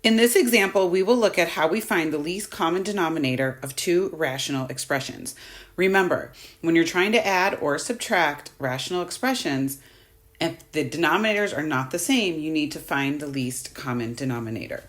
In this example, we will look at how we find the least common denominator of two rational expressions. Remember, when you're trying to add or subtract rational expressions, if the denominators are not the same, you need to find the least common denominator.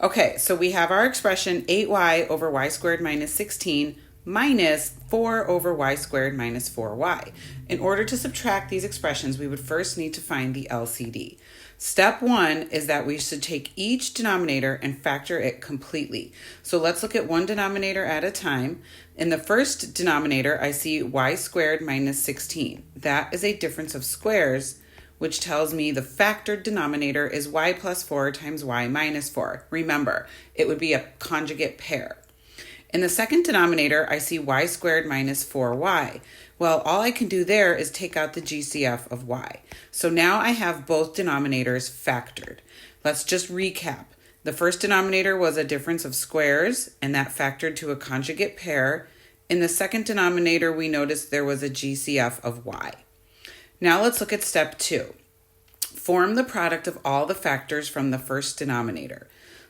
Okay, so we have our expression 8y over y squared minus 16 minus 4 over y squared minus 4y. In order to subtract these expressions, we would first need to find the LCD. Step one is that we should take each denominator and factor it completely. So let's look at one denominator at a time. In the first denominator, I see y squared minus 16. That is a difference of squares, which tells me the factored denominator is y plus 4 times y minus 4. Remember, it would be a conjugate pair. In the second denominator, I see y squared minus 4y. Well, all I can do there is take out the GCF of y. So now I have both denominators factored. Let's just recap. The first denominator was a difference of squares, and that factored to a conjugate pair. In the second denominator, we noticed there was a GCF of y. Now let's look at step 2. Form the product of all the factors from the first denominator.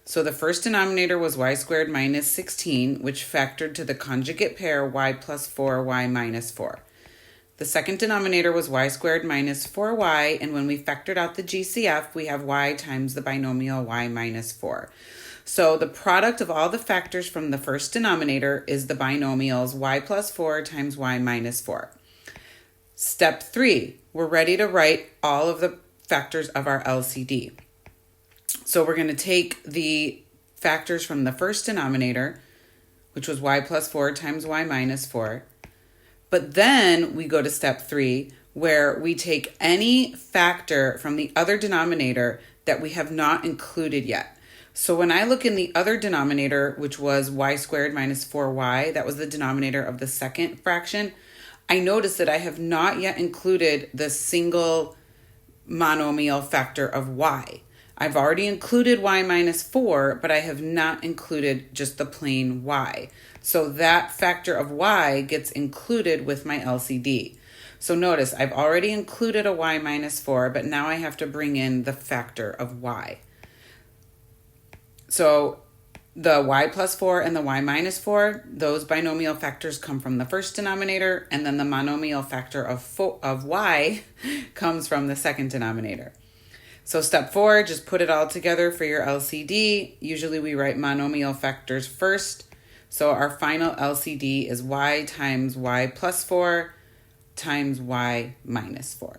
So the first denominator was y squared minus 16, which factored to the conjugate pair y plus 4, y minus 4. The second denominator was y squared minus 4y, and when we factored out the GCF, we have y times the binomial y minus 4. So the product of all the factors from the first denominator is the binomials y plus 4 times y minus 4. Step 3, we're ready to write all of the factors of our LCD. So we're going to take the factors from the first denominator, which was y plus 4 times y minus 4. But then we go to step 3, where we take any factor from the other denominator that we have not included yet. So when I look in the other denominator, which was y squared minus 4y, that was the denominator of the second fraction, I notice that I have not yet included the single monomial factor of y. I've already included y minus 4, but I have not included just the plain y. So that factor of y gets included with my LCD. So notice I've already included a y minus 4, but now I have to bring in the factor of y. So the y plus 4 and the y minus 4, those binomial factors come from the first denominator, and then the monomial factor of y comes from the second denominator. So step 4, just put it all together for your LCD. Usually we write monomial factors first. So our final LCD is y times y plus 4 times y minus 4.